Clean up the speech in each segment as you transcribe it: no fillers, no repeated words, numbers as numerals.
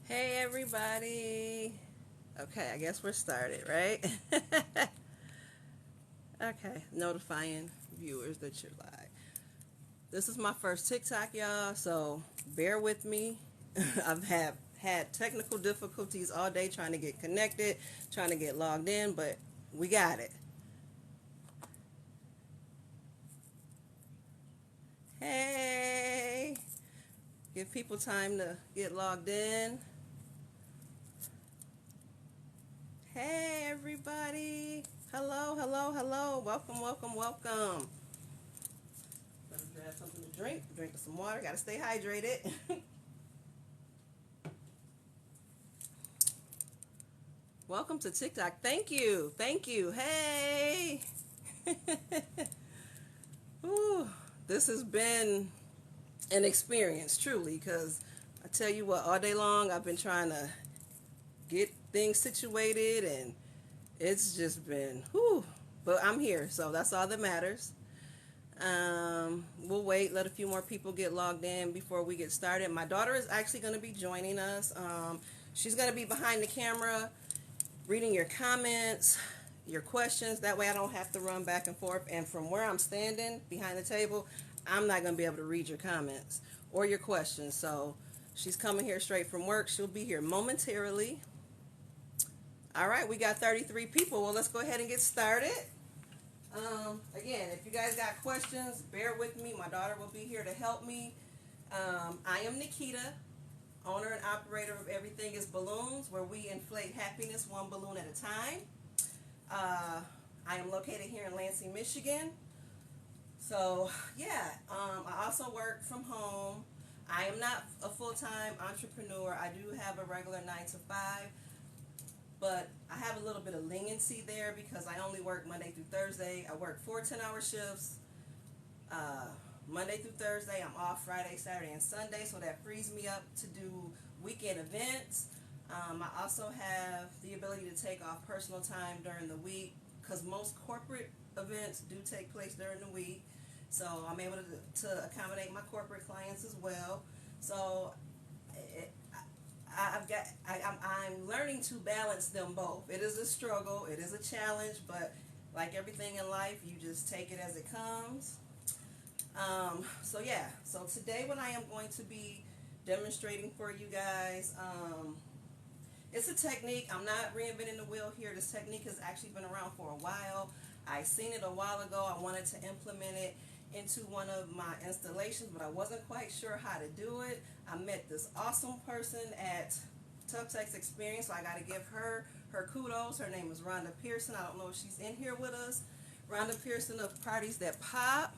Hey everybody. Okay, I guess we're started, right? Okay, notifying viewers that you're live. This is my first TikTok, y'all, so bear with me. I've had technical difficulties all day trying to get connected, trying to get logged in, but we got it. Hey, give people time to get logged in. Hey everybody. Hello, hello, hello. Welcome, welcome, welcome. Let us grab something to drink some water. Gotta stay hydrated. Welcome to TikTok. Thank you. Thank you. Hey. Ooh, this has been an experience, truly, because I tell you what, all day long I've been trying to get things situated, and it's just been, whew. But I'm here, so that's all that matters. We'll wait, let a few more people get logged in before we get started. My daughter is actually going to be joining us. She's going to be behind the camera reading your comments, your questions. That way I don't have to run back and forth. And from where I'm standing behind the table, I'm not going to be able to read your comments or your questions. So she's coming here straight from work. She'll be here momentarily. All right, we got 33 people. Well, let's go ahead and get started. Again, if you guys got questions, bear with me. My daughter will be here to help me. I am Nikita, owner and operator of Everything is Balloons, where we inflate happiness one balloon at a time. I am located here in Lansing, Michigan. So, yeah, I also work from home. I am not a full-time entrepreneur. I do have a regular 9 to 5. But I have a little bit of leniency there because I only work Monday through Thursday. I work 4 10-hour shifts. Monday through Thursday, I'm off Friday, Saturday, and Sunday, so that frees me up to do weekend events. I also have the ability to take off personal time during the week because most corporate events do take place during the week. So I'm able to accommodate my corporate clients as well. So I'm learning to balance them both. It is a struggle, it is a challenge, but like everything in life, you just take it as it comes. So yeah, so today what I am going to be demonstrating for you guys, it's a technique. I'm not reinventing the wheel here. This technique has actually been around for a while. I seen it a while ago. I wanted to implement it into one of my installations, but I wasn't quite sure how to do it. I met this awesome person at Tough Text Experience, so I got to give her kudos. Her name is Rhonda Pearson. I don't know if she's in here with us. Rhonda Pearson of Parties That Pop.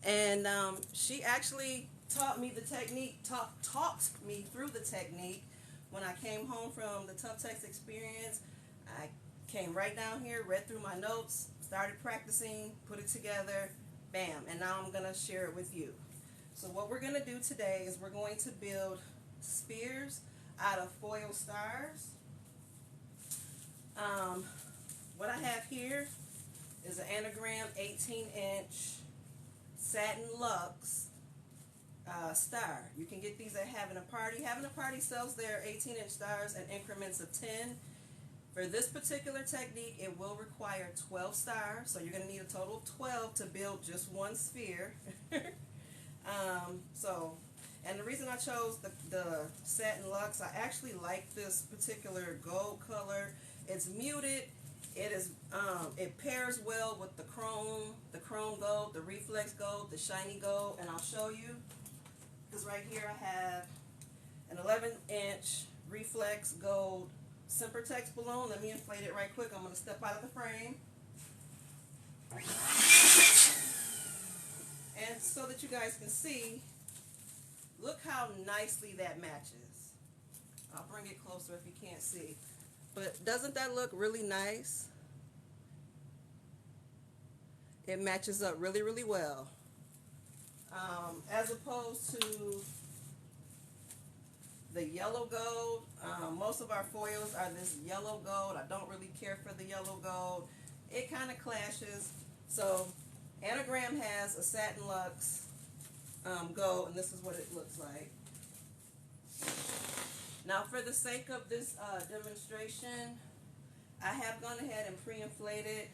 And she actually taught me the technique, talked me through the technique. When I came home from the Tough Text Experience, I came right down here, read through my notes, started practicing, put it together, bam, and now I'm going to share it with you. So what we're going to do today is we're going to build spheres out of foil stars. What I have here is an anagram 18-inch satin luxe star. You can get these at Having a Party. Having a Party sells their 18-inch stars in increments of 10. For this particular technique, it will require 12 stars, so you're going to need a total of 12 to build just one sphere. And the reason I chose the satin luxe, I actually like this particular gold color. It's muted. It pairs well with the chrome gold, the reflex gold, the shiny gold, and I'll show you. Because right here I have an 11-inch reflex gold Sempertex balloon. Let me inflate it right quick. I'm going to step out of the frame. And so that you guys can see, look how nicely that matches. I'll bring it closer if you can't see. But doesn't that look really nice? It matches up really, really well. As opposed to the yellow gold, most of our foils are this yellow gold. I don't really care for the yellow gold. It kind of clashes. So Anagram has a satin luxe gold, and this is what it looks like. Now, for the sake of this demonstration, I have gone ahead and pre-inflated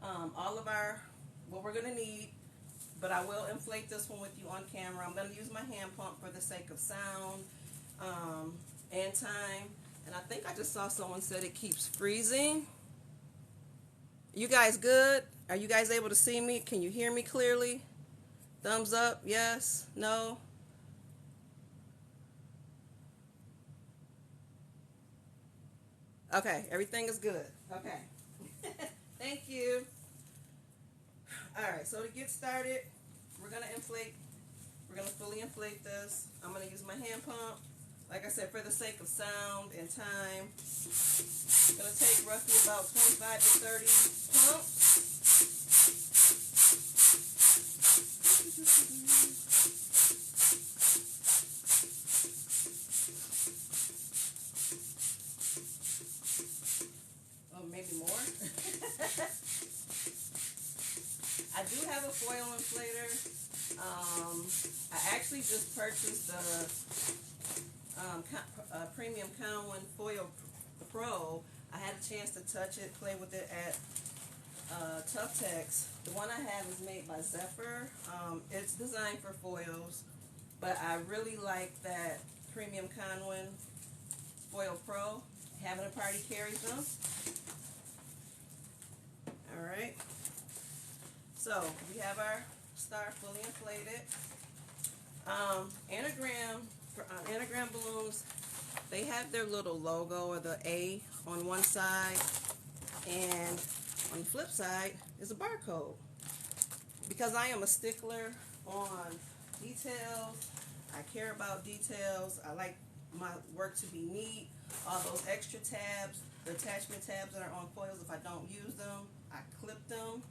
all of what we're going to need, but I will inflate this one with you on camera. I'm going to use my hand pump for the sake of sound and time. And I think I just saw someone said it keeps freezing. You guys good? Are you guys able to see me? Can you hear me clearly? Thumbs up, yes, no? Okay, everything is good. Okay. Thank you. All right, so to get started, we're going to fully inflate this. I'm going to use my hand pump. Like I said, for the sake of sound and time, I'm going to take roughly about 25 to 30 pumps. Oh, maybe more. I do have a foil inflator. I actually just purchased the Premium Conwin Foil Pro. I had a chance to touch it, play with it at Tough Tex. The one I have is made by Zephyr. It's designed for foils, but I really like that Premium Conwin Foil Pro. Having a party carries them. Alright. So we have our star fully inflated. Anagram balloons, they have their little logo or the A on one side, and on the flip side is a barcode. Because I am a stickler on details, I care about details, I like my work to be neat. All those extra tabs, the attachment tabs that are on foils, if I don't use them, I clip them.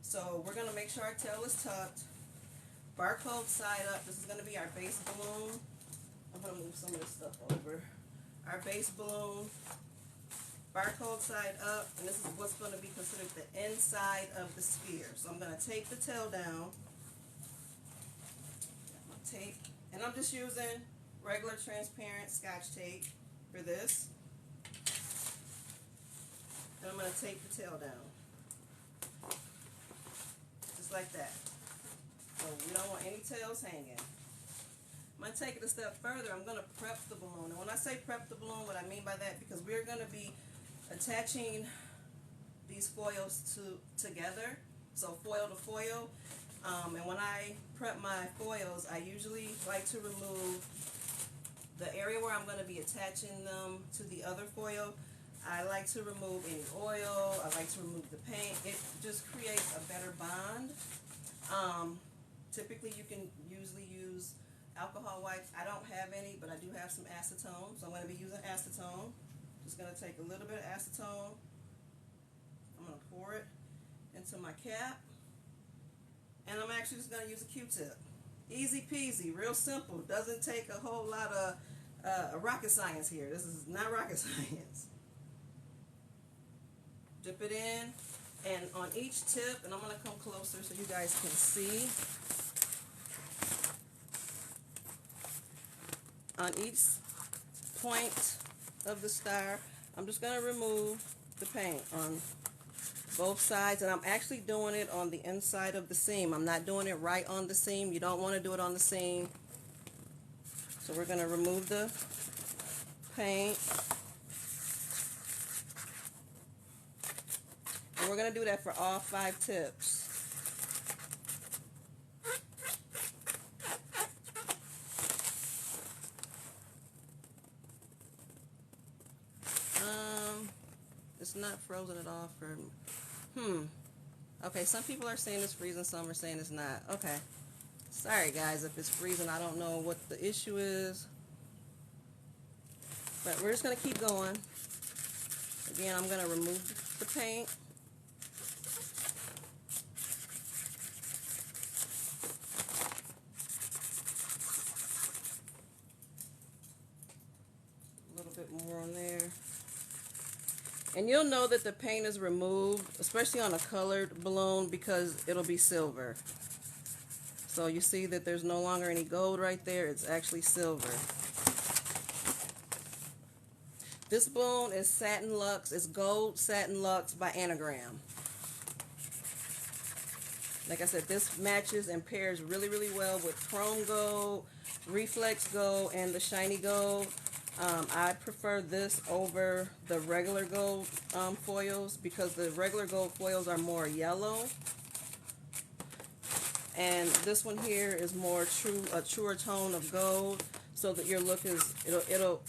So we're going to make sure our tail is tucked. Barcode side up. This is going to be our base balloon. I'm going to move some of this stuff over. Our base balloon. Barcode side up. And this is what's going to be considered the inside of the sphere. So I'm going to tape the tail down. Got my tape. And I'm just using regular transparent Scotch tape for this. And I'm going to tape the tail down. Just like that. So we don't want any tails hanging. I'm going to take it a step further. I'm going to prep the balloon. And when I say prep the balloon, what I mean by that, because we're going to be attaching these foils together. So foil to foil. And when I prep my foils, I usually like to remove the area where I'm going to be attaching them to the other foil. I like to remove any oil. I like to remove the paint. It just creates a better bond. Typically you can usually use alcohol wipes. I don't have any, but I do have some acetone. So I'm going to be using acetone. Just going to take a little bit of acetone. I'm going to pour it into my cap. And I'm actually just going to use a Q-tip. Easy peasy, real simple. Doesn't take a whole lot of rocket science here. This is not rocket science. Dip it in, and on each tip, and I'm going to come closer so you guys can see. On each point of the star, I'm just going to remove the paint on both sides, and I'm actually doing it on the inside of the seam. I'm not doing it right on the seam. You don't want to do it on the seam. So we're going to remove the paint. And we're going to do that for all 5 tips. It's not frozen at all for okay, some people are saying it's freezing, some are saying it's not. Okay. Sorry guys if it's freezing, I don't know what the issue is. But we're just going to keep going. Again, I'm going to remove the paint. A little bit more on there. And you'll know that the paint is removed, especially on a colored balloon, because it'll be silver. So you see that there's no longer any gold right there. It's actually silver. This balloon is Satin Luxe. It's Gold Satin Luxe by Anagram. Like I said, this matches and pairs really, really well with Chrome Gold, Reflex Gold, and the Shiny Gold. I prefer this over the regular gold foils because the regular gold foils are more yellow. And this one here is more a truer tone of gold, so that your look is,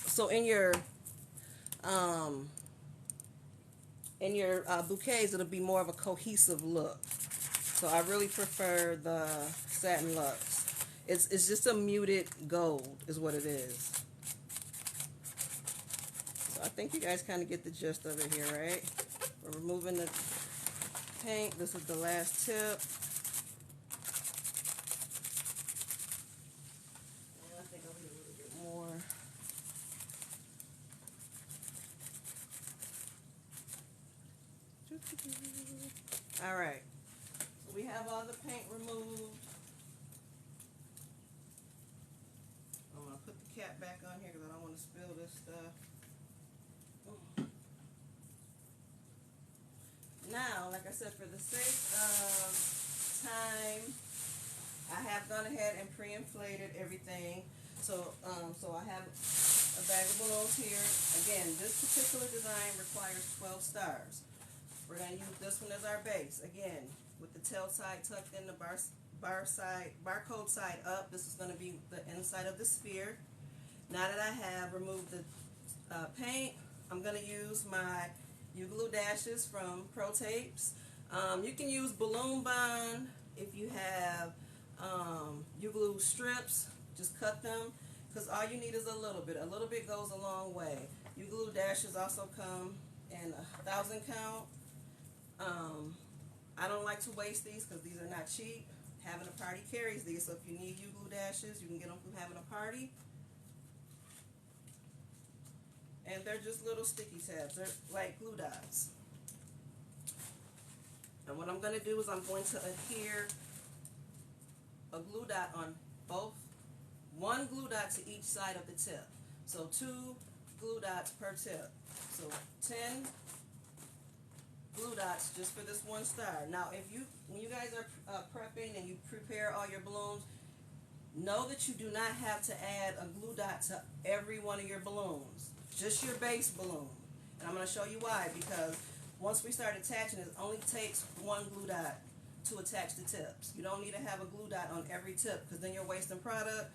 so in your bouquets, it'll be more of a cohesive look. So I really prefer the Satin Luxe. It's just a muted gold is what it is. So I think you guys kind of get the gist of it here, right? We're removing the paint. This is the last tip. And I think I'll need a little bit more. All right. So we have all the paint removed. I'm going to put the cap back on here because I don't want to spill this stuff. Now, like I said, for the sake of time, I have gone ahead and pre-inflated everything. So I have a bag of balloons here. Again, this particular design requires 12 stars. We're going to use this one as our base. Again, with the tail side tucked in, the barcode side up. This is going to be the inside of the sphere. Now that I have removed the paint, I'm going to use my U-Glue dashes from Pro Tapes. You can use Balloon Bond if you have U-Glue strips. Just cut them, because all you need is a little bit. A little bit goes a long way. U-Glue dashes also come in 1,000 count. I don't like to waste these because these are not cheap. Having a party carries these, so if you need U-Glue dashes, you can get them from having a party. And they're just little sticky tabs. They're like glue dots. And what I'm going to do is I'm going to adhere a glue dot on both, one glue dot to each side of the tip. So 2 glue dots per tip. So 10 glue dots just for this one star. Now, when you guys are prepping and you prepare all your balloons, know that you do not have to add a glue dot to every one of your balloons. Just your base balloon. And I'm going to show you why, because once we start attaching, it only takes one glue dot to attach the tips. You don't need to have a glue dot on every tip, because then you're wasting product.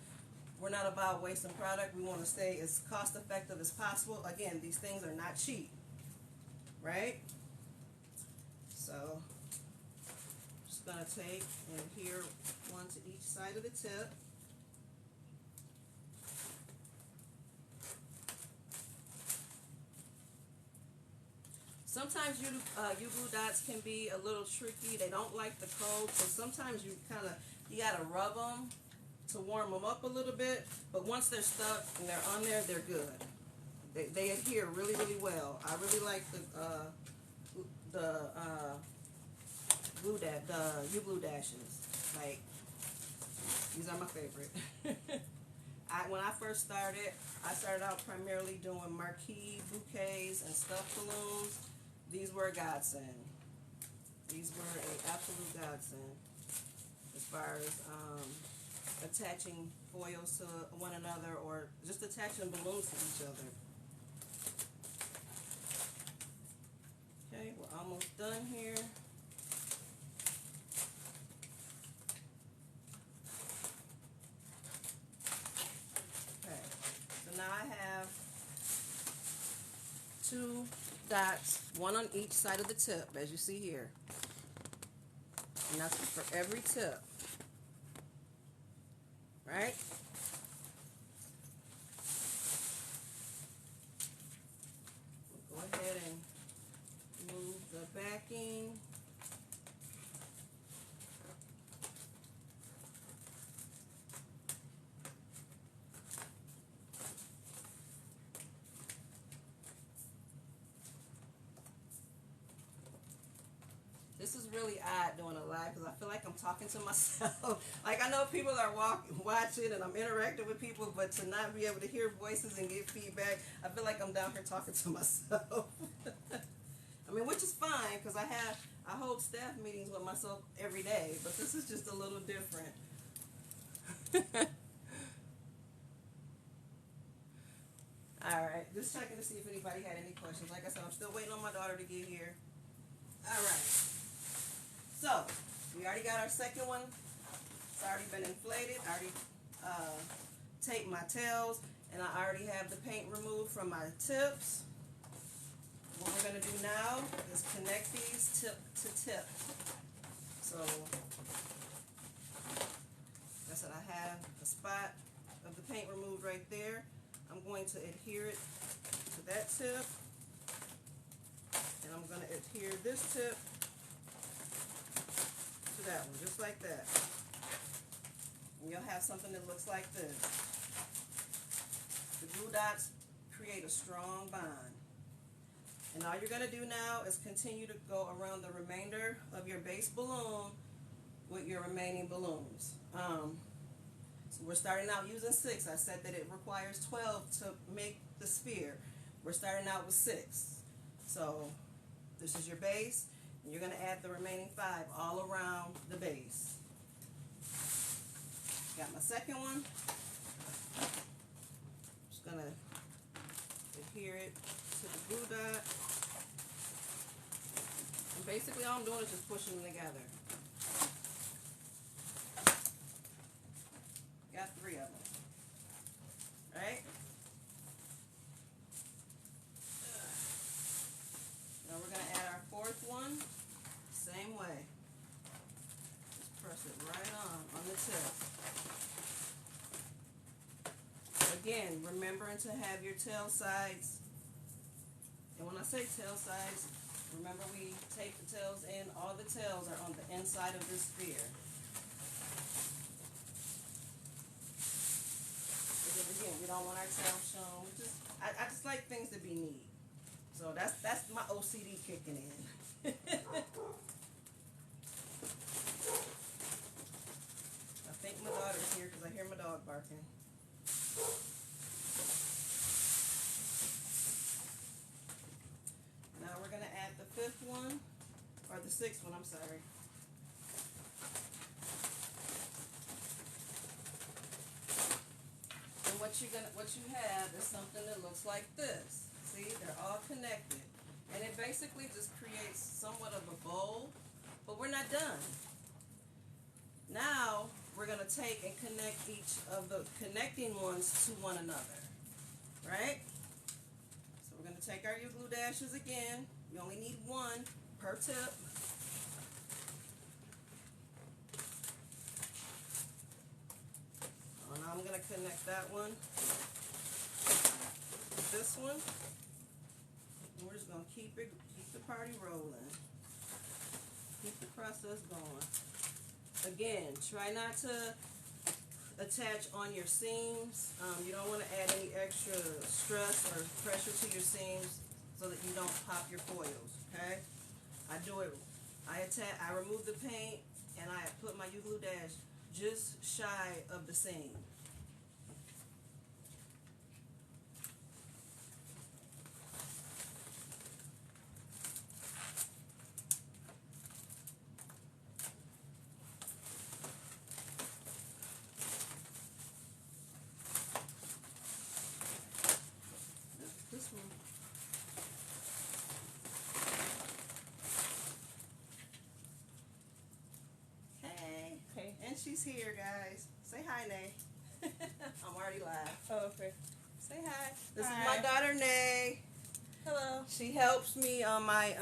We're not about wasting product. We want to stay as cost effective as possible. Again, these things are not cheap, right? So, just going to take and adhere one to each side of the tip. Sometimes U-Glue dots can be a little tricky. They don't like the cold, so sometimes you gotta rub them to warm them up a little bit. But once they're stuck and they're on there, they're good. They adhere really, really well. I really like the U-Glue dashes. Like, these are my favorite. When I first started, I started out primarily doing marquee bouquets and stuffed balloons. These were a godsend. These were an absolute godsend as far as attaching foils to one another, or just attaching balloons to each other. Okay, we're almost done here. Okay, so now I have 2 dots, one on each side of the tip, as you see here. And that's for every tip. Right? We'll go ahead and move the backing. This is really odd doing a live because I feel like I'm talking to myself. Like I know people are watching and I'm interacting with people, but to not be able to hear voices and get feedback, I feel like I'm down here talking to myself. I mean, which is fine because I hold staff meetings with myself every day, but this is just a little different. All right, just checking to see if anybody had any questions. Like I said, I'm still waiting on my daughter to get here. All right. So, we already got our second one. It's already been inflated. I already taped my tails, and I already have the paint removed from my tips. What we're going to do now is connect these tip to tip. So, like I said, I have a spot of the paint removed right there. I'm going to adhere it to that tip, and I'm going to adhere this tip to that one, just like that. And you'll have something that looks like this. The glue dots create a strong bond. And all you're going to do now is continue to go around the remainder of your base balloon with your remaining balloons. So we're starting out using 6. I said that it requires 12 to make the sphere. We're starting out with 6. So this is your base, and you're going to add the remaining 5 all around the base. Got my second one. Just going to adhere it to the glue dot. And basically all I'm doing is just pushing them together. Got 3 of them. Right? Now we're going to add our 4th one. Same way. Just press it right on the tip. Again, remembering to have your tail sides. And when I say tail sides, remember we tape the tails in. All the tails are on the inside of this sphere. Because again, we don't want our tails shown. I just like things to be neat. So that's my OCD kicking in. I think my daughter's here because I hear my dog barking. Now we're going to add the 5th one, or the 6th one, I'm sorry. And what you have is something that looks like this. See, they're all connected. And it basically just creates somewhat of a bowl, but we're not done. Now, we're going to take and connect each of the connecting ones to one another, right? So we're going to take our U-glue dashes again. You only need 1 per tip. Now I'm going to connect that one with this one. And we're just going to keep the party rolling. Keep the process going. Again, try not to attach on your seams. You don't want to add any extra stress or pressure to your seams so that you don't pop your foils, okay? I remove the paint and I put my U-glue dash just shy of the seam. This one. Hey. Hey. And she's here, guys. Say hi, Nay. I'm already live. Oh, okay. Say hi. This Hi. is my daughter, Nay. Hello. She helps me on my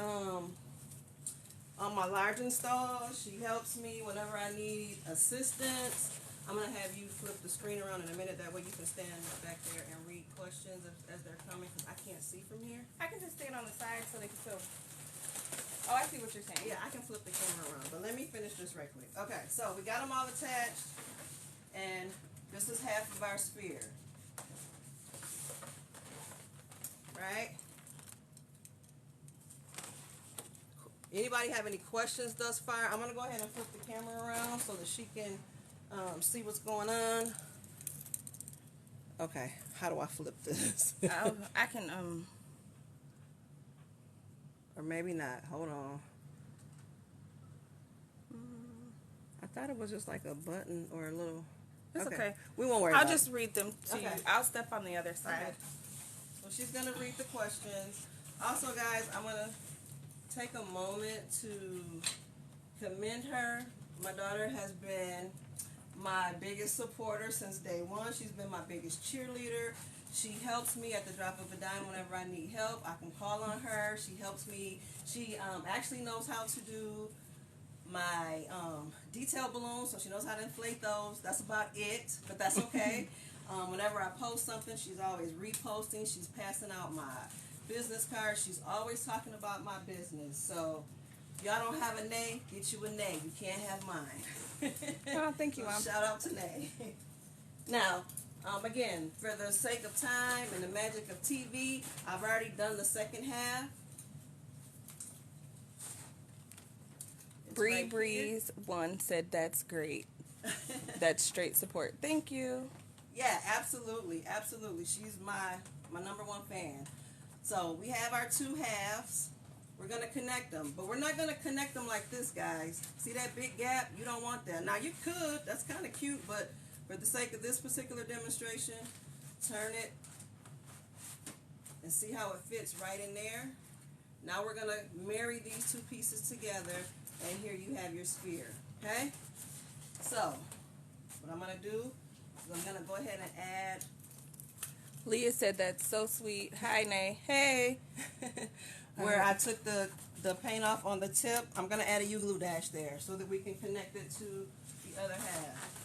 large install. She helps me whenever I need assistance. I'm gonna have you flip the screen around in a minute. That way you can stand back there and read questions as they're coming, because I can't see from here. I can just stand on the side so they can still. Oh, I see what you're saying. Yeah, I can flip the camera around, but let me finish this right quick. Okay, so we got them all attached, and this is half of our sphere, right? Anybody have any questions thus far? I'm going to go ahead and flip the camera around so that she can see what's going on. Okay, how do I flip this? I can Or maybe not. Hold on. I thought it was just like a button or a little... It's okay. We won't worry I'll about just it. read them to you. Okay. I'll step on the other side. Okay. So she's going to read the questions. Also, guys, I'm going to take a moment to commend her. My daughter has been my biggest supporter since day one. She's been my biggest cheerleader. She helps me at the drop of a dime whenever I need help. I can call on her. She helps me. She actually knows how to do my detail balloons, so she knows how to inflate those. That's about it, but that's okay. Whenever I post something, she's always reposting. She's passing out my business cards. She's always talking about my business. So y'all don't have a nay, get you a nay. You can't have mine. Oh, thank you, So Mom. shout out to Nay. Now, again, for the sake of time and the magic of TV, I've already done the second half. It's Bree right here. Breeze one said that's great. That's straight support. Thank you. Yeah, absolutely, absolutely. She's my number one fan. So we have our two halves. We're going to connect them, but we're not going to connect them like this, guys. See that big gap? You don't want that. Now, you could. That's kind of cute, but for the sake of this particular demonstration, turn it and see how it fits right in there. Now we're going to marry these two pieces together, and here you have your sphere, okay? So, what I'm going to do is I'm going to go ahead and add... Leah said that's so sweet. Hi, Nay. Hey. where I took the paint off on the tip, I'm going to add a U-glue dash there so that we can connect it to the other half.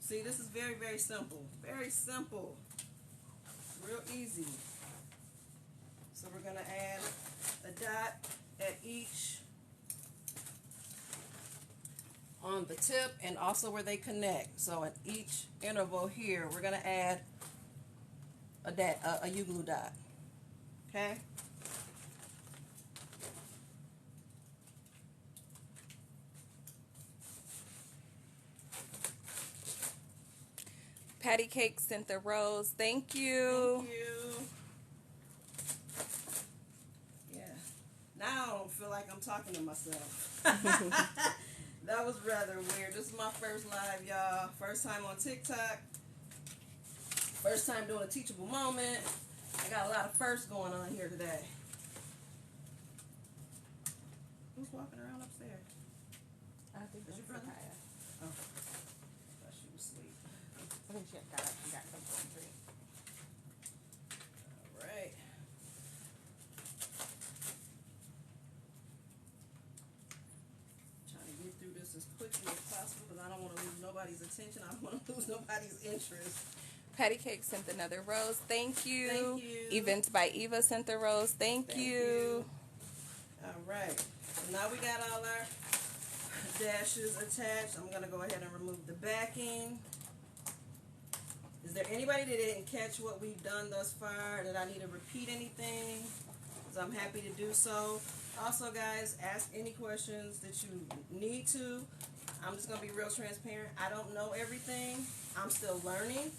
See, this is very, very simple. Very simple. Real easy. So we're going to add a dot at each on the tip and also where they connect. So at each interval here, we're going to add a U-glue dot. Okay? Patty Cake sent the rose. Thank you. Thank you. Yeah. Now I don't feel like I'm talking to myself. That was rather weird. This is my first live, y'all. First time on TikTok. First time doing a teachable moment. I got a lot of firsts going on here today. Who's walking around upstairs? I think Is your brother? Oh. Thought she was asleep. I think she got up and got something to drink. All right. Trying to get through this as quickly as possible because I don't want to lose nobody's attention. I don't want to lose nobody's interest. Patty Cake sent another rose. Thank you. Thank you. Events by Eva sent the rose. Thank you. All right. So now we got all our dashes attached. I'm going to go ahead and remove the backing. Is there anybody that didn't catch what we've done thus far, that I need to repeat anything? Because I'm happy to do so. Also, guys, ask any questions that you need to. I'm just going to be real transparent. I don't know everything. I'm still learning.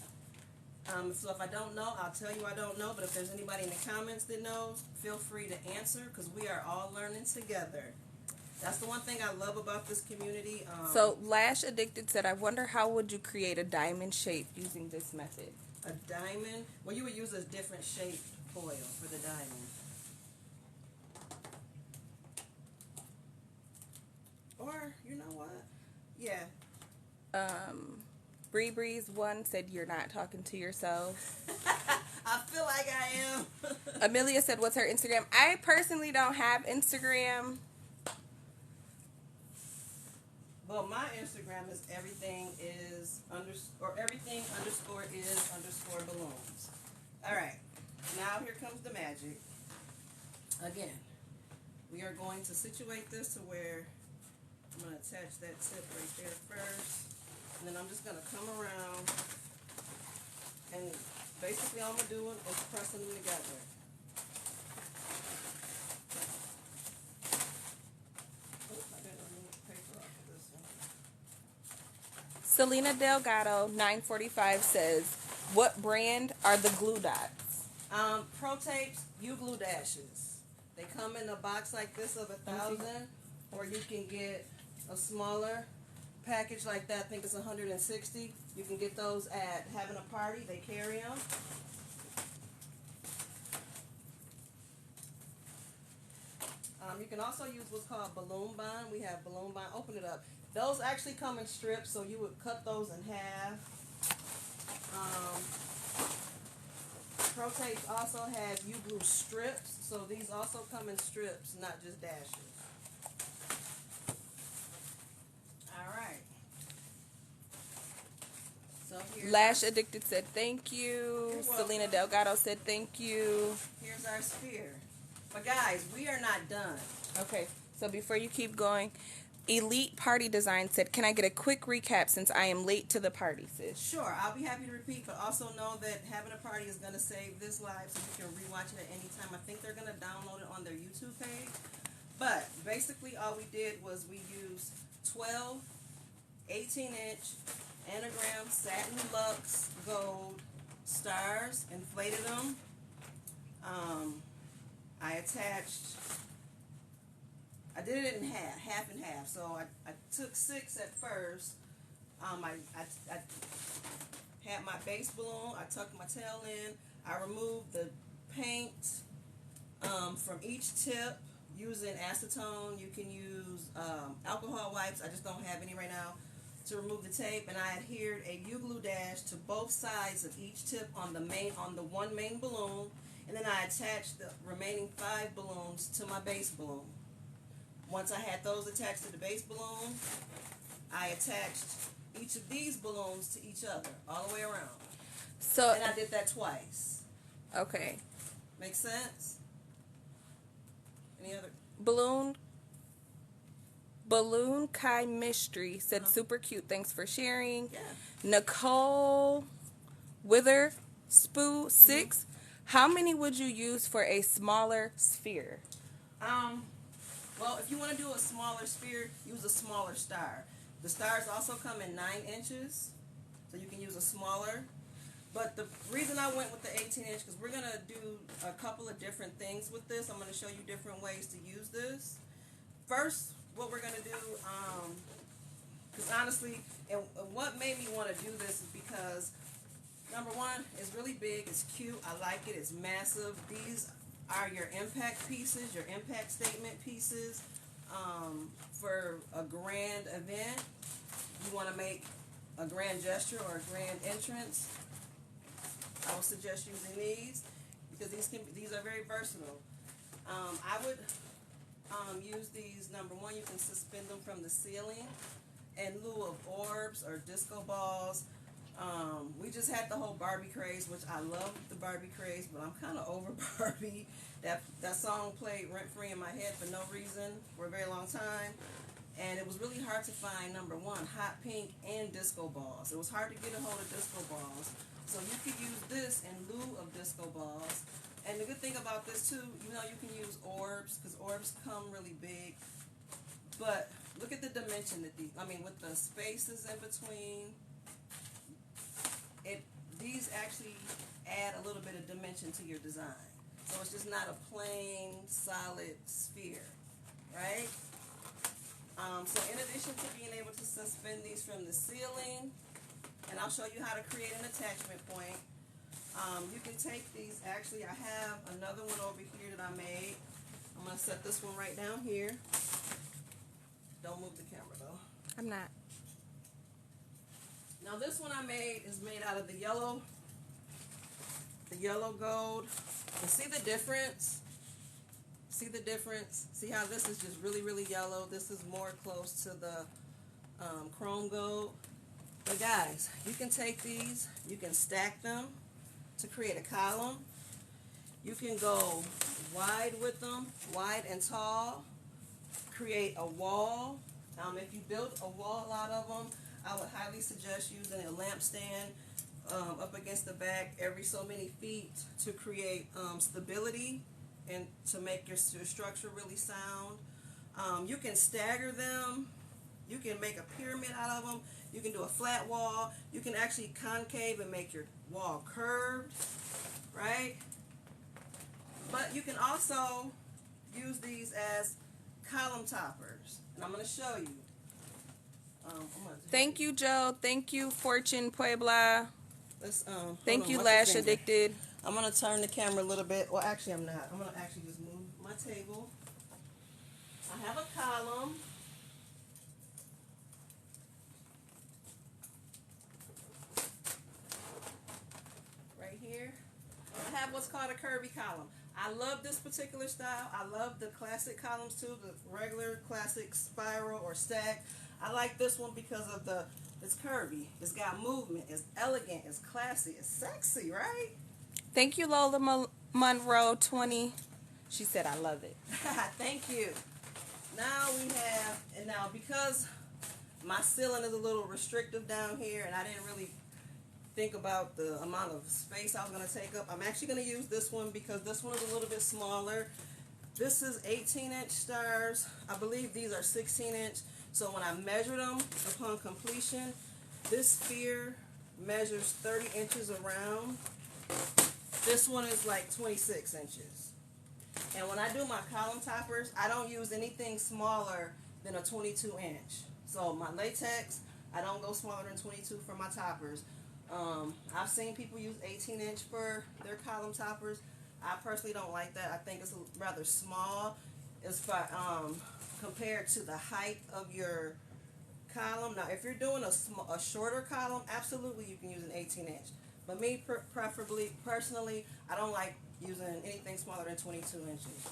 So if I don't know, I'll tell you I don't know. But if there's anybody in the comments that knows, feel free to answer because we are all learning together. That's the one thing I love about this community. So Lash Addicted said, I wonder how would you create a diamond shape using this method? A diamond? Well, you would use a different shaped foil for the diamond. Or, you know what? Yeah. Bree Breeze 1 said, you're not talking to yourself. I feel like I am. Amelia said, what's her Instagram? I personally don't have Instagram. Well, my Instagram is everything is balloons. All right. Now here comes the magic. Again, we are going to situate this to where I'm going to attach that tip right there first. And then I'm just going to come around and basically all I'm doing is pressing them together. Selena Delgado 945 says, "What brand are the glue dots?" Pro Tapes U glue dashes. They come in a box like this of 1,000, or you can get a smaller package like that. I think it's 160. You can get those at Having a Party. They carry them. You can also use what's called balloon bond. We have balloon bond. Open it up. Those actually come in strips, so you would cut those in half. Pro Tapes also have U-glue strips, so these also come in strips, not just dashes. All right. So Lash Addicted said thank you. Selena Delgado said thank you. Here's our sphere. But guys, we are not done. Okay, so before you keep going, Elite Party Design said, "Can I get a quick recap since I am late to the party, sis?" Sure, I'll be happy to repeat, but also know that Having a Party is going to save this live so you can rewatch it at any time. I think they're going to download it on their YouTube page. But basically all we did was we used 12 18-inch anagram satin luxe gold stars, inflated them. I did it in half and half. So I took 6 at first. I had my base balloon. I tucked my tail in. I removed the paint from each tip using acetone. You can use alcohol wipes. I just don't have any right now to remove the tape. And I adhered a U-glue dash to both sides of each tip on the one main balloon. And then I attached the remaining 5 balloons to my base balloon. Once I had those attached to the base balloon, I attached each of these balloons to each other all the way around. And I did that twice. Okay. Make sense? Any other? Balloon Kai Mystery said, "Super cute. Thanks for sharing." Yeah. Nicole Witherspoon 6. How many would you use for a smaller sphere? Well, if you want to do a smaller sphere, use a smaller star. The stars also come in 9 inches, so you can use a smaller. But the reason I went with the 18-inch, because we're going to do a couple of different things with this. I'm going to show you different ways to use this. First, what we're going to do, because honestly, and what made me want to do this is because, number one, it's really big, it's cute, I like it, it's massive. These are your impact pieces, your impact statement pieces for a grand event. You want to make a grand gesture or a grand entrance. I would suggest using these because these are very versatile. I would use these. Number one, you can suspend them from the ceiling in lieu of orbs or disco balls. We just had the whole Barbie craze, which I love the Barbie craze, but I'm kind of over Barbie. That song played rent-free in my head for no reason for a very long time. And it was really hard to find, number one, hot pink and disco balls. It was hard to get a hold of disco balls. So you could use this in lieu of disco balls. And the good thing about this too, you can use orbs, because orbs come really big. But look at the dimension that with the spaces in between, these actually add a little bit of dimension to your design. So it's just not a plain, solid sphere, right? So in addition to being able to suspend these from the ceiling, and I'll show you how to create an attachment point, you can take these. Actually, I have another one over here that I made. I'm going to set this one right down here. Don't move the camera though. I'm not. Now this one I made is made out of the yellow gold. And see the difference? See the difference? See how this is just really, really yellow? This is more close to the chrome gold. But guys, you can take these, you can stack them to create a column. You can go wide with them, wide and tall, create a wall. If you build a wall out of them, I would highly suggest using a lampstand up against the back every so many feet to create stability and to make your structure really sound. You can stagger them. You can make a pyramid out of them. You can do a flat wall. You can actually concave and make your wall curved, right? But you can also use these as column toppers. And I'm going to show you. Thank you, Joe. Thank you, Fortune Puebla. Thank you, watch your Lash finger. Addicted. I'm going to turn the camera a little bit. Well, actually, I'm not. I'm going to actually just move my table. I have a column. Right here. I have what's called a curvy column. I love this particular style. I love the classic columns too, the regular classic spiral or stack. I like this one because of it's curvy. It's got movement. It's elegant. It's classy. It's sexy, right? Thank you, Lola Monroe 20. She said, I love it. Thank you. Now we have, and now because my ceiling is a little restrictive down here and I didn't really think about the amount of space I was going to take up, I'm actually going to use this one because this one is a little bit smaller. This is 18-inch stars. I believe these are 16-inch. So when I measure them upon completion, this sphere measures 30 inches around. This one is like 26 inches. And when I do my column toppers, I don't use anything smaller than a 22-inch. So my latex, I don't go smaller than 22 for my toppers. I've seen people use 18-inch for their column toppers. I personally don't like that. I think it's rather small as far compared to the height of your column. Now, if you're doing a shorter column, absolutely you can use an 18-inch. But me, personally, I don't like using anything smaller than 22 inches.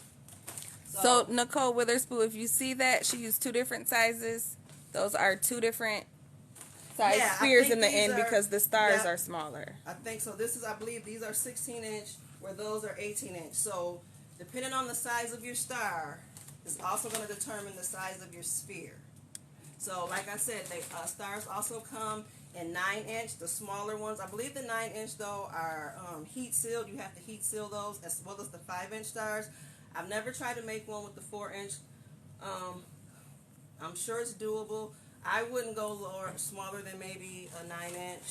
So Nicole Witherspoon, if you see that, she used two different sizes. Those are two different size spheres in the end because the stars are smaller. I think so. I believe these are 16-inch where those are 18-inch. So depending on the size of your star is also going to determine the size of your sphere. So like I said, stars also come in 9-inch, the smaller ones. I believe the 9-inch though are heat sealed. You have to heat seal those as well as the 5-inch stars. I've never tried to make one with the 4-inch. I'm sure it's doable. I wouldn't go smaller than maybe a 9-inch,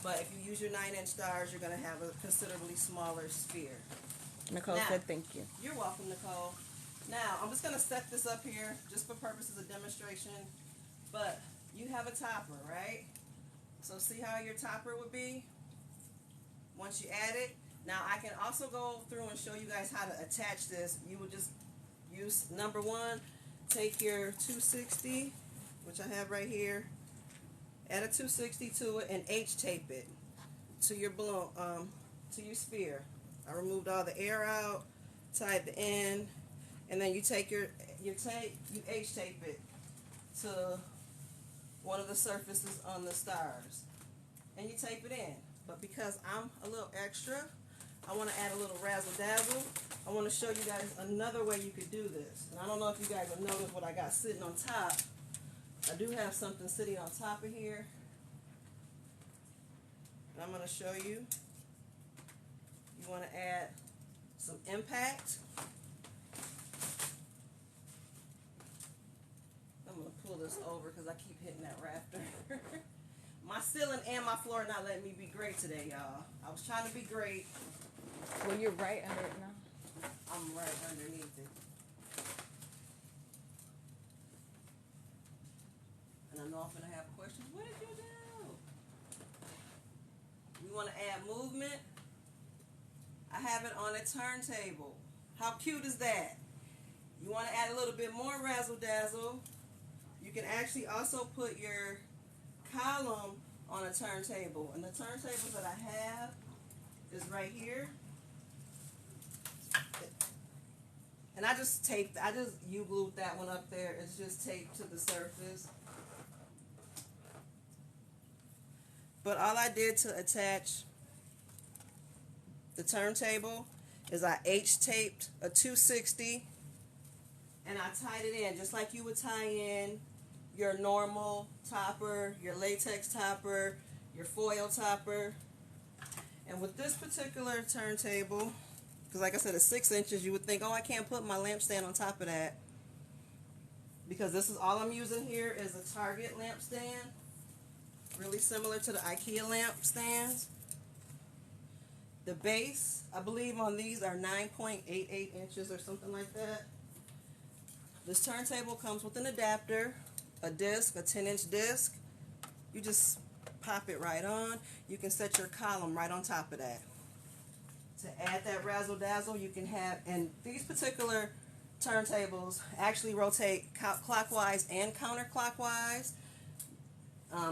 but if you use your 9-inch stars, you're going to have a considerably smaller sphere. Nicole said thank you. You're welcome, Nicole. Now, I'm just going to set this up here just for purposes of demonstration, but you have a topper, right? So see how your topper would be once you add it? Now, I can also go through and show you guys how to attach this. You would just use, number one, take your 260, which I have right here, add a 260 to it and H-tape it to your balloon, to your sphere. I removed all the air out, tied the end, and then you take your tape, you H-tape it to one of the surfaces on the stars, and you tape it in. But because I'm a little extra, I want to add a little razzle dazzle. I want to show you guys another way you could do this. And I don't know if you guys have noticed what I got sitting on top. I do have something sitting on top of here. And I'm going to show you. You want to add some impact. I'm going to pull this over because I keep hitting that rafter. My ceiling and my floor not letting me be great today, y'all. I was trying to be great. Well, you're right under it now. I'm right underneath it. And I know I'm going to have questions. What did you do? We want to add movement. I have it on a turntable. How cute is that? You want to add a little bit more razzle dazzle. You can actually also put your column on a turntable. And the turntable that I have is right here. And I just U-glued that one up there. It's just taped to the surface. But all I did to attach the turntable is I H-taped a 260 and I tied it in just like you would tie in your normal topper, your latex topper, your foil topper. And with this particular turntable, because like I said, it's 6 inches, you would think, oh, I can't put my lamp stand on top of that. Because this is all I'm using here is a Target lamp stand. really similar to the IKEA lamp stands. The base, I believe on these are 9.88 inches or something like that. This turntable comes with an adapter, a disc, a 10-inch disc. You just pop it right on. You can set your column right on top of that. To add that razzle dazzle, you can have, and these particular turntables actually rotate clockwise and counterclockwise.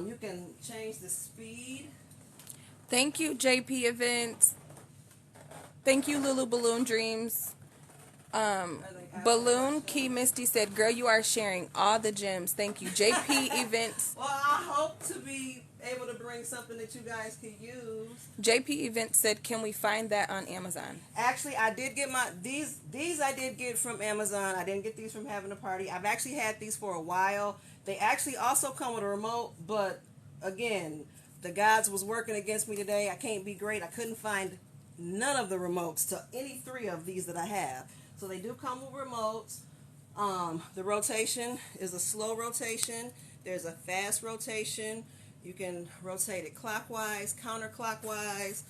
You can change the speed. Thank you, JP Events. Thank you, Lulu Balloon Dreams. Balloon Key Misty said, "Girl, you are sharing all the gems." Thank you, JP Events. Well, I hope to be able to bring something that you guys could use. JP Events said, "Can we find that on Amazon?" Actually, I did get these I did get from Amazon. I didn't get these from having a party. I've actually had these for a while. They actually also come with a remote, but again, the gods was working against me today. I can't be great. I couldn't find none of the remotes to any 3 of these that I have. So they do come with remotes. The rotation is a slow rotation. There's a fast rotation. You can rotate it clockwise, counterclockwise.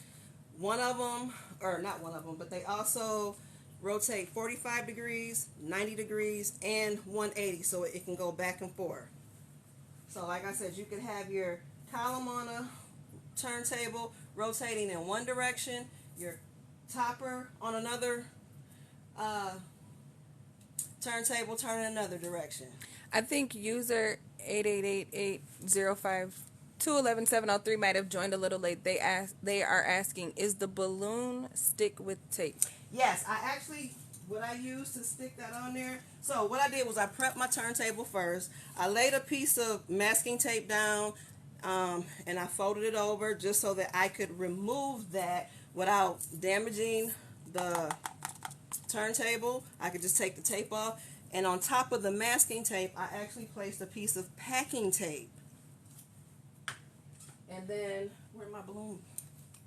One of them, or not one of them, but they also rotate 45 degrees, 90 degrees, and 180, so it can go back and forth. So like I said, you can have your column on a turntable rotating in one direction, your topper on another turntable turning another direction. I think user 8888052110703 might have joined a little late. They are asking, is the balloon stick with tape? Yes, what I used to stick that on there. So what I did was I prepped my turntable first. I laid a piece of masking tape down, and I folded it over just so that I could remove that without damaging the turntable. I could just take the tape off. And on top of the masking tape, I actually placed a piece of packing tape. And then, where'd my balloon?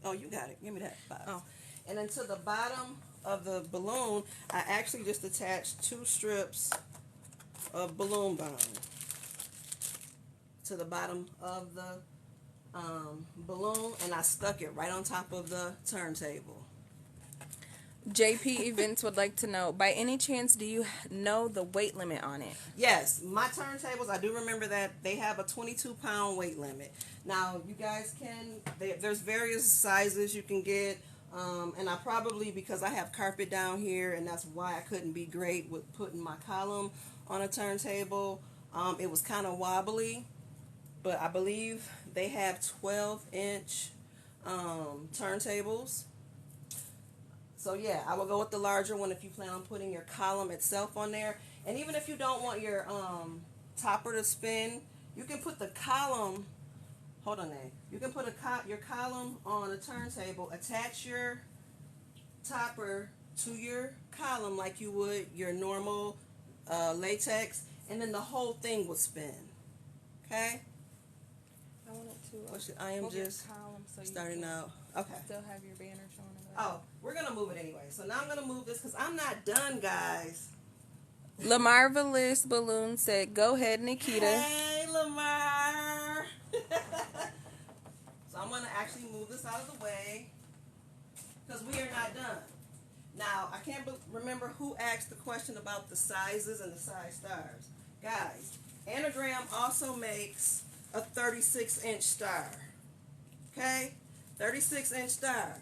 Oh, you got it. Give me that. Oh. And then to the bottom of the balloon, I actually just attached 2 strips of balloon bond to the bottom of the balloon, and I stuck it right on top of the turntable. JP Events would like to know, by any chance, do you know the weight limit on it? Yes, my turntables, I do remember that they have a 22-pound weight limit. Now, you guys there's various sizes you can get, and I probably, because I have carpet down here, and that's why I couldn't be great with putting my column on a turntable. It was kind of wobbly, but I believe they have 12-inch turntables. So yeah, I will go with the larger one if you plan on putting your column itself on there. And even if you don't want your topper to spin, you can put the column, hold on there, you can put your column on a turntable, attach your topper to your column like you would your normal latex, and then the whole thing will spin. Okay? I wanted to I am just starting out. Okay. Still have your banner showing. Oh, we're going to move it anyway. So now I'm going to move this because I'm not done, guys. LaMarvelous Balloon said, "Go ahead, Nikita." Hey, Lamar. So I'm going to actually move this out of the way because we are not done. Now, I can't remember who asked the question about the sizes and the size stars. Guys, Anagram also makes a 36-inch star. Okay? 36-inch star.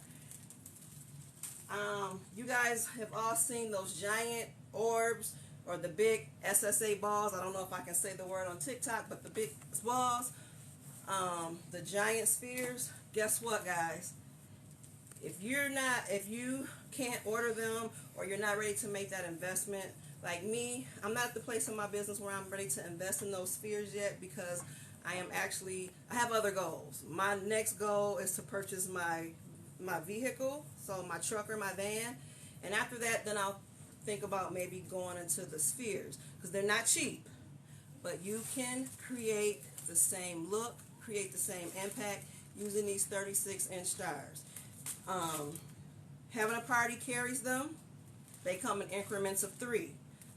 You guys have all seen those giant orbs or the big SSA balls. I don't know if I can say the word on TikTok, but the big balls, the giant spheres. Guess what, guys? If you can't order them or you're not ready to make that investment, like me, I'm not at the place in my business where I'm ready to invest in those spheres yet because I have other goals. My next goal is to purchase my vehicle, so my truck or my van, and after that then I'll think about maybe going into the spheres because they're not cheap, but you can create the same look, create the same impact using these 36-inch stars. Having a party carries them. They come in increments of 3.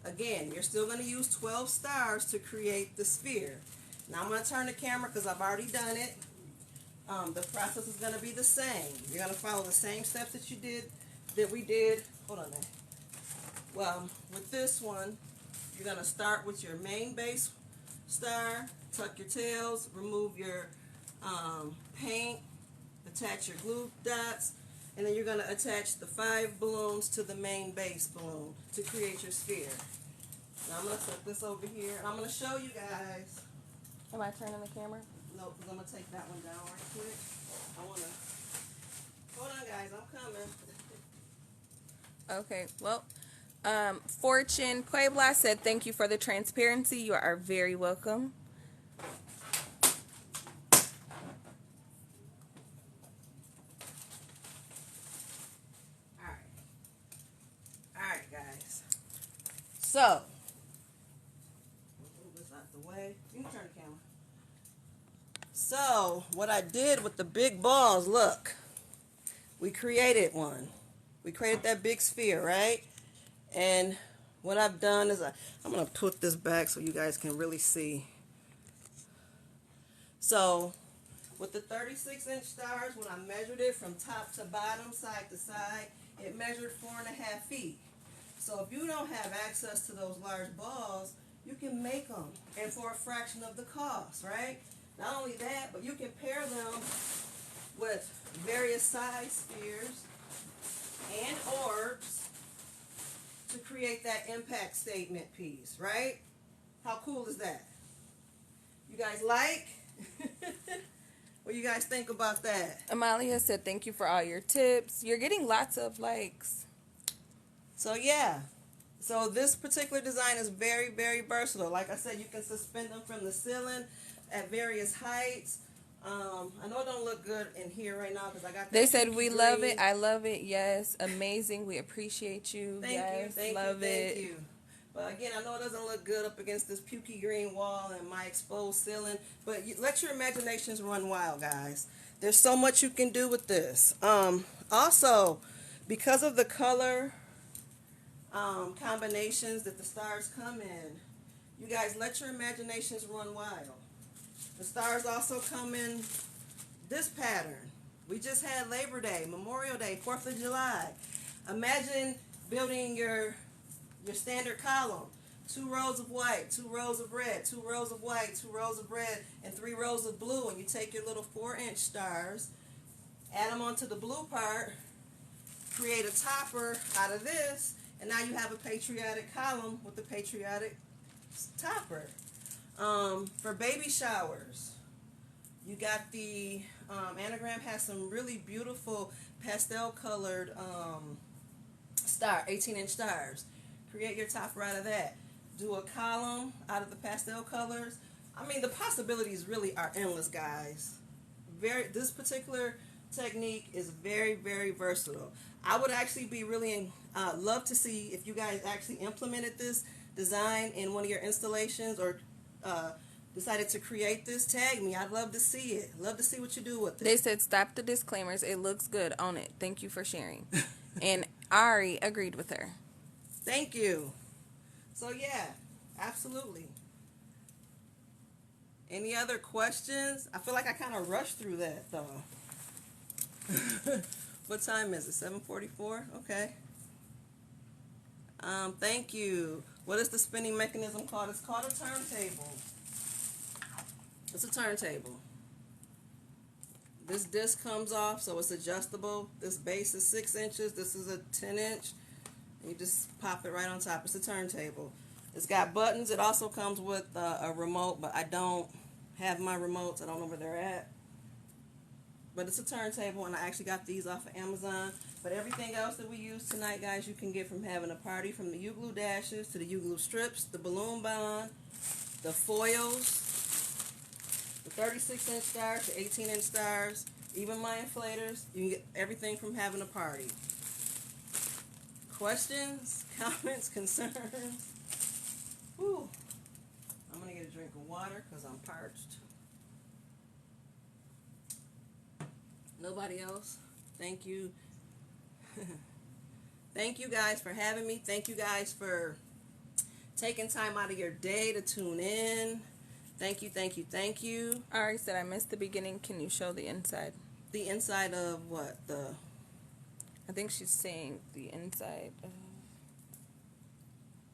Again, you're still going to use 12 stars to create the sphere. Now I'm going to turn the camera because I've already done it. The process is going to be the same. You're going to follow the same steps that we did. Hold on there. Well, with this one, you're going to start with your main base star, tuck your tails, remove your paint, attach your glue dots, and then you're going to attach the 5 balloons to the main base balloon to create your sphere. Now I'm going to set this over here, and I'm going to show you guys. Am I turning the camera? No, because I'm going to take that one down right quick. I want to... Hold on, guys. I'm coming. Okay, well, Fortune Puebla said, thank you for the transparency. You are very welcome. All right, guys. So, move this out the way. You can turn the camera. So, what I did with the big balls, look, we created one. We created that big sphere, right? And what I've done is I'm going to put this back so you guys can really see. So, with the 36-inch stars, when I measured it from top to bottom, side to side, it measured 4.5 feet. So if you don't have access to those large balls, you can make them, and for a fraction of the cost, right? Not only that, but you can pair them with various size spheres and orbs to create that impact statement piece, right? How cool is that? You guys like? What do you guys think about that? Amalia said, thank you for all your tips. You're getting lots of likes. So yeah, so this particular design is very, very versatile. Like I said, you can suspend them from the ceiling at various heights. I know it don't look good in here right now because I got that. They said we love it. I love it. Yes, amazing. We appreciate you. Thank Yes, you. love it. Thank you. But again, I know it doesn't look good up against this pukey green wall and my exposed ceiling. But let your imaginations run wild, guys. There's so much you can do with this. Also, because of the color combinations that the stars come in, you guys let your imaginations run wild. The stars also come in this pattern. We just had Labor Day, Memorial Day, 4th of July. Imagine building your standard column. 2 rows of white, 2 rows of red, 2 rows of white, 2 rows of red, and 3 rows of blue. And you take your little 4-inch stars, add them onto the blue part, create a topper out of this, and now you have a patriotic column with the patriotic topper. For baby showers, you got the anagram has some really beautiful pastel colored 18-inch stars. Create your topper out of that. Do a column out of the pastel colors. I mean, the possibilities really are endless, guys. This particular technique is very, very versatile. I would actually be really love to see if you guys actually implemented this design in one of your installations or decided to create this. Tag me. I'd love to see it. Love to see what you do with it. They said stop the disclaimers. It looks good. Own it. Thank you for sharing. And Ari agreed with her. Thank you. So yeah, absolutely. Any other questions? I feel like I kind of rushed through that though. What time is it? 7:44? Okay. Thank you. What is the spinning mechanism called? It's called a turntable. It's a turntable. This disc comes off, so it's adjustable. This base is 6 inches. This is a 10-inch. You just pop it right on top. It's a turntable. It's got buttons. It also comes with a remote, but I don't have my remotes. I don't know where they're at. But it's a turntable, and I actually got these off of Amazon. But everything else that we use tonight, guys, you can get from having a party, from the U-glue dashes to the U-glue strips, the balloon bond, the foils, the 36-inch stars, the 18-inch stars, even my inflators. You can get everything from having a party. Questions, comments, concerns? Whew. I'm going to get a drink of water because I'm parched. Nobody else? Thank you. Thank you guys for having me. Thank you guys for taking time out of your day to tune in. Thank you, thank you, thank you. Ari said, I missed the beginning. Can you show the inside? The inside of what? I think she's saying the inside.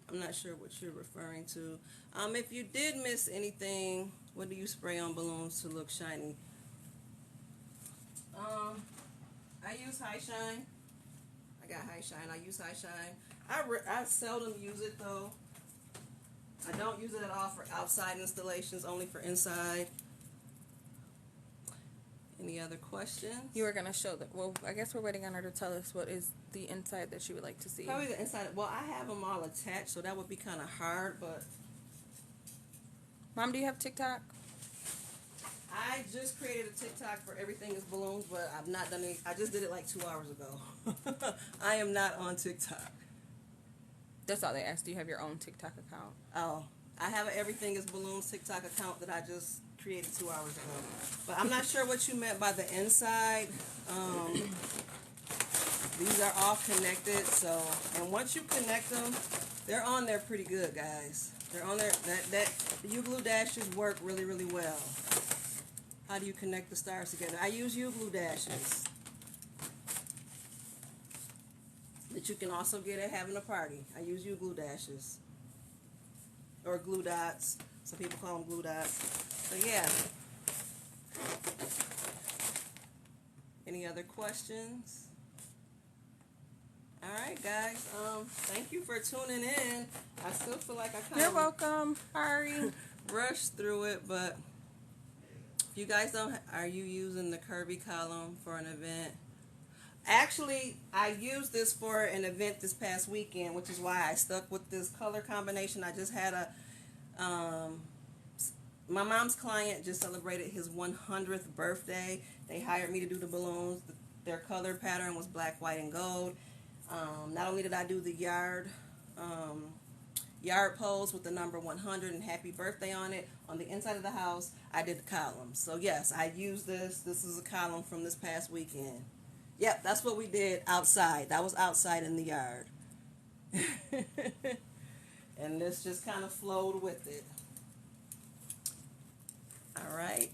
I'm not sure what you're referring to. If you did miss anything, what do you spray on balloons to look shiny? I use High Shine. I got High Shine. I use High Shine. I seldom use it though. I don't use it at all for outside installations, only for inside. Any other questions? You were going to show that. Well, I guess we're waiting on her to tell us what is the inside that she would like to see. Probably the inside. Well, I have them all attached, so that would be kind of hard, but... Mom, do you have TikTok? I just created a TikTok for Everything is Balloons, but I've not done it. I just did it like 2 hours ago. I am not on TikTok. That's all they asked. Do you have your own TikTok account? Oh, I have an Everything is Balloons TikTok account that I just created 2 hours ago. But I'm not sure what you meant by the inside. These are all connected, so, and once you connect them, they're on there pretty good, guys. They're on there. The U-glue dashes work really, really well. How do you connect the stars together? I use U-glue dashes that you can also get at having a party. I use U-glue dashes. Or glue dots. Some people call them glue dots. So yeah. Any other questions? All right, guys. Thank you for tuning in. I still feel like I kind You're of welcome, Ari. rushed through it, but if you guys don't, are you using the curvy column for an event? Actually, I used this for an event this past weekend, which is why I stuck with this color combination. I just had my mom's client just celebrated his 100th birthday. They hired me to do the balloons. Their color pattern was black, white, and gold. Not only did I do the yard pose with the number 100 and happy birthday on it, on the inside of the house, I did the columns. So yes, I used this. This is a column from this past weekend. Yep, that's what we did outside. That was outside in the yard. And this just kind of flowed with it. All right.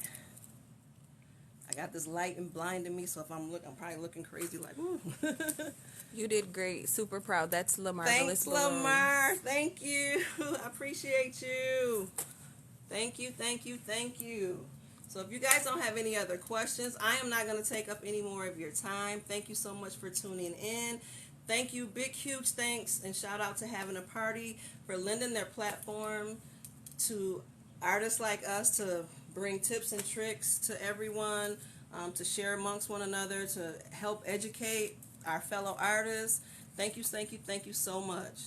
I got this light and blinding me, so if I'm probably looking crazy like, ooh. You did great. Super proud. That's Lamar. Thanks, Lamar. Thank you. I appreciate you. Thank you, thank you, thank you. So if you guys don't have any other questions, I am not going to take up any more of your time. Thank you so much for tuning in. Thank you. Big, huge thanks and shout out to Having a Party for lending their platform to artists like us to bring tips and tricks to everyone, to share amongst one another, to help educate our fellow artists. Thank you, thank you, thank you so much.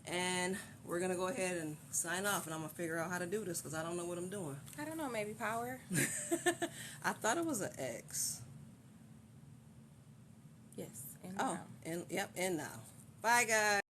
And we're going to go ahead and sign off, and I'm going to figure out how to do this because I don't know what I'm doing. I don't know, maybe power? I thought it was an X. Yes. And now. And, yep, and now. Bye, guys.